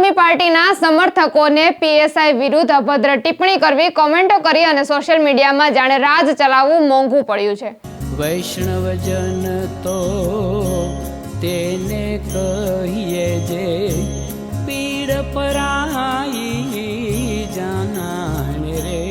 આદમી પાર્ટીના સમર્થકોને પીએસઆઈ વિરુદ્ધ અભદ્ર ટિપ્પણી કરવી, કોમેન્ટો કરી અને સોશિયલ મીડિયામાં જાણે રાજ ચલાવવું મોંઘું પડ્યું છે। વૈષ્ણવજન તો તેને કહીએ જે પીડ પરાઈ જાનાને રે।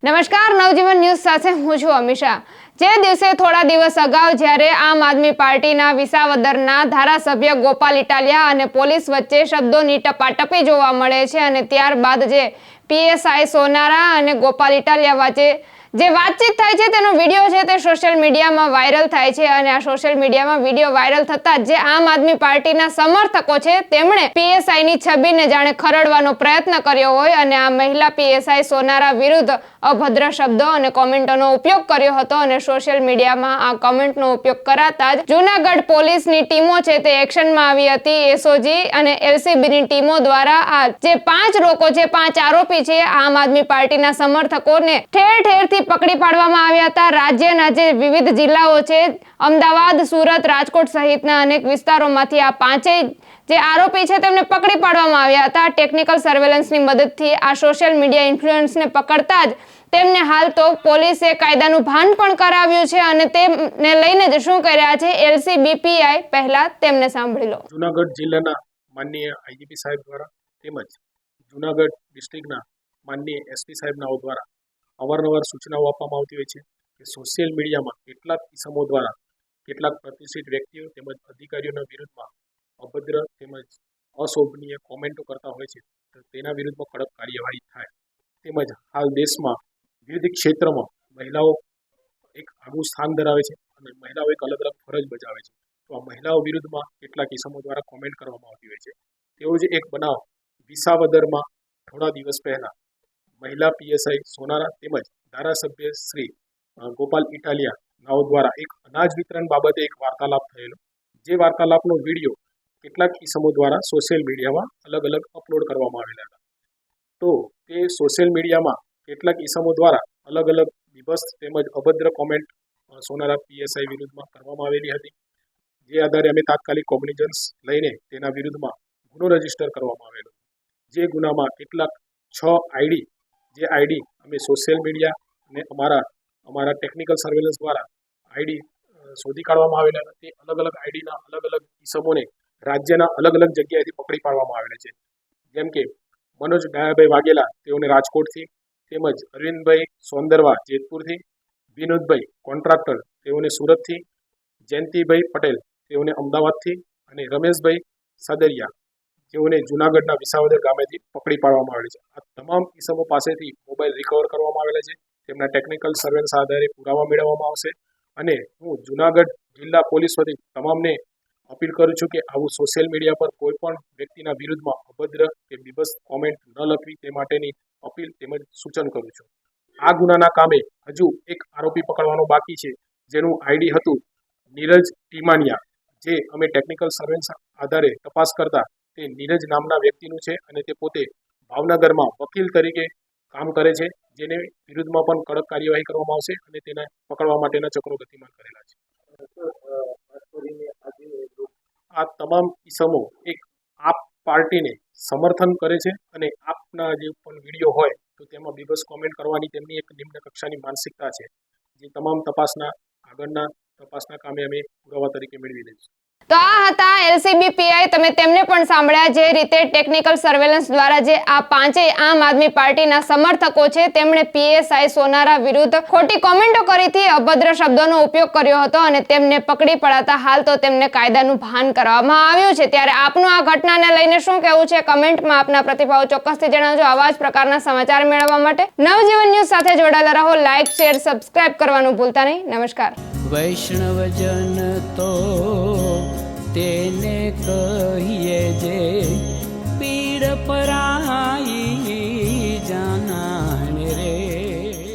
નમસ્કાર, નવજીવન ન્યૂઝ સાથે હું છું અમીષા। જે દિવસે થોડા દિવસ અગાઉ જ્યારે આમ આદમી પાર્ટીના વિસાવદરના ધારાસભ્ય ગોપાલ ઇટાલિયા અને પોલીસ વચ્ચે શબ્દોની ટપાટપી જોવા મળે છે અને ત્યારબાદ જે પીએસઆઈ સોનારા અને ગોપાલ ઇટાલિયા વચ્ચે જે વાતચીત થાય છે તેનો વિડીયો છે તે સોશિયલ મીડિયામાં વાયરલ થાય છે અને આ સોશિયલ મીડિયામાં વિડીયો વાયરલ થતાં જે આમ આદમી પાર્ટીના સમર્થકો છે તેમણે પીએસઆઈની છબીને જાણે ખરડવાનો પ્રયત્ન કર્યો હોય અને આ મહિલા પીએસઆઈ સોનારા વિરુદ્ધ અભદ્ર શબ્દો અને કોમેન્ટોનો ઉપયોગ કર્યો હતો અને સોશિયલ મીડિયામાં આ કોમેન્ટનો ઉપયોગ કરાતા જ જૂનાગઢ પોલીસની ટીમો છે તે એક્શનમાં આવી હતી। એસઓજી અને એલસીબીની ટીમો દ્વારા આ જે 5 લોકો છે, 5 આરોપી છે આમ આદમી પાર્ટીના સમર્થકોને ઠેર ઠેરથી પકડી પાડવામાં આવ્યા હતા। રાજ્યના જે વિવિધ જિલ્લાઓ છે, અમદાવાદ, સુરત, રાજકોટ સહિતના અનેક વિસ્તારોમાંથી આ 5 જે આરોપી છે તેમને પકડી પાડવામાં આવ્યા હતા। ટેકનિકલ સર્વેલન્સની મદદથી આ સોશિયલ મીડિયા ઇન્ફ્લુએન્સને પકડતા જ તેમને હાલ તો પોલીસે કાયદાનું ભાન પણ કરાવ્યું છે અને તેમને લઈને જ શું કહી રહ્યા છે એલસીબી પીઆઈ, પહેલા તેમને સાંભળી લો। જૂનાગઢ જિલ્લાના માનનીય આઈજીપી સાહેબ દ્વારા તેમજ જૂનાગઢ ડિસ્ટ્રિક્ટના માનનીય એસપી સાહેબનાઓ દ્વારા અવારનવાર સૂચનાઓ આપવામાં આવતી હોય છે કે સોશિયલ મીડિયામાં કેટલાક કિસ્સાઓ દ્વારા કેટલાક પ્રતિષ્ઠિત વ્યક્તિઓ તેમજ અધિકારીઓના વિરુદ્ધમાં અભદ્ર તેમજ અશોભનીય કોમેન્ટો કરતા હોય છે, તો તેના વિરુદ્ધમાં કડક કાર્યવાહી થાય। તેમજ હાલ દેશમાં વિવિધ ક્ષેત્રમાં મહિલાઓ એક આગવું સ્થાન ધરાવે છે અને મહિલાઓ એક અલગ અલગ ફરજ બજાવે છે, તો આ મહિલાઓ વિરુદ્ધમાં કેટલાક કિસ્સાઓ દ્વારા કોમેન્ટ કરવામાં આવતી હોય છે। તેવો જ એક બનાવ વિસાવદરમાં થોડા દિવસ પહેલા મહિલા પીએસઆઈ સોનારા તેમજ ધારાસભ્ય શ્રી ગોપાલ ઇટાલિયા નાઓ દ્વારા એક અનાજ વિતરણ બાબતે એક વાર્તાલાપ થયેલો, જે વાર્તાલાપનો વિડીયો કેટલાક કિસ્સાઓ દ્વારા સોશિયલ મીડિયામાં અલગ અલગ અપલોડ કરવામાં આવેલા હતા। તો તે સોશિયલ મીડિયામાં કેટલાક કિસ્સાઓ દ્વારા અલગ અલગ વિભત્સ તેમજ અભદ્ર કોમેન્ટ સોનારા પીએસઆઈ વિરુદ્ધમાં કરવામાં આવેલી હતી, જે આધારે અમે તાત્કાલિક કોગ્નિઝન્સ લઈને તેના વિરુદ્ધમાં ગુનો રજીસ્ટર કરવામાં આવેલો। જે ગુનામાં કેટલાક 6 આઈડી, જે આઈડી અમે સોશિયલ મીડિયા અને અમારા ટેકનિકલ સર્વેલન્સ દ્વારા આઈડી શોધી કાઢવામાં આવેલા હતા। તે અલગ અલગ આઈડીના અલગ અલગ કિસ્સાઓને રાજ્યના અલગ અલગ જગ્યાએથી પકડી પાડવામાં આવેલા છે, જેમ કે મનોજ ડાયાભાઈ વાઘેલા તેઓને રાજકોટથી, તેમજ અરવિંદભાઈ સોંદરવા જેતપુરથી, વિનોદભાઈ કોન્ટ્રાક્ટર તેઓને સુરતથી, જયંતિભાઈ પટેલ તેઓને અમદાવાદથી અને રમેશભાઈ સાદરિયા જેઓને જૂનાગઢના વિસાવદર ગામેથી પકડી પાડવામાં આવેલી છે। આ તમામ કિસ્સાઓ પાસેથી મોબાઈલ રિકવર કરવામાં આવેલા છે, તેમના ટેકનિકલ સર્વેલન્સ આધારે પુરાવા મેળવવામાં આવશે અને હું જૂનાગઢ જિલ્લા પોલીસ વતી તમામને અપીલ કરું છું કે આવું સોશિયલ મીડિયા પર કોઈ પણ વ્યક્તિના વિરુદ્ધમાં અભદ્ર કે બીભત્સ કોમેન્ટ ન લખવી તે માટેની અપીલ તેમજ સૂચન કરું છું। આ ગુનાના કામે હજુ એક આરોપી પકડવાનો બાકી છે, જેનું આઈડી હતું નીરજ ટીમાનિયા, જે અમે ટેકનિકલ સર્વેલન્સ આધારે તપાસ કરતા તે નીરજ નામના વ્યક્તિનું છે અને તે પોતે ભાવનગરમાં વકીલ તરીકે કામ કરે છે, જેને વિરુદ્ધમાં પણ કડક કાર્યવાહી કરવામાં આવશે અને તેને પકડવા માટેના ચક્રો ગતિમાન કરેલા છે। આ તમામ ઇસમો એક આપ પાર્ટીને સમર્થન કરે છે અને આપના જે પણ વિડીયો હોય તો તેમાં બીભત્સ કોમેન્ટ કરવાની તેમની એક નિમ્ન કક્ષાની માનસિકતા છે, જે તમામ આગળના તપાસના કામે અમે પુરાવા તરીકે મેળવી લઈશું। તો આ હતા એલસીબી પીઆઈ, તમે તેમને પણ સાંભળ્યા જે રીતે ટેકનિકલ સર્વેલન્સ દ્વારા જે આ 5 આમ આદમી પાર્ટીના સમર્થકો છે તેમણે પીએસઆઈ સોનારા વિરુદ્ધ ખોટી કોમેન્ટો કરી હતી, અભદ્ર શબ્દોનો ઉપયોગ કર્યો હતો અને તેમને પકડી પડાતા હાલ તો તેમને કાયદાનું ભાન કરવામાં આવ્યું છે। ત્યારે આપનું આ ઘટનાને લઈને શું કહેવું છે, કમેન્ટમાં આપના પ્રતિભાવ ચોક્કસથી જણાવજો। આવા જ પ્રકારના સમાચાર મેળવવા માટે નવજીવન ન્યૂઝ સાથે જોડાયેલા રહો। લાઇક, શેર, સબસ્ક્રાઇબ કરવાનું ભૂલતા નહીં। નમસ્કાર। વૈષ્ણવજન તો તેને કહીએ જે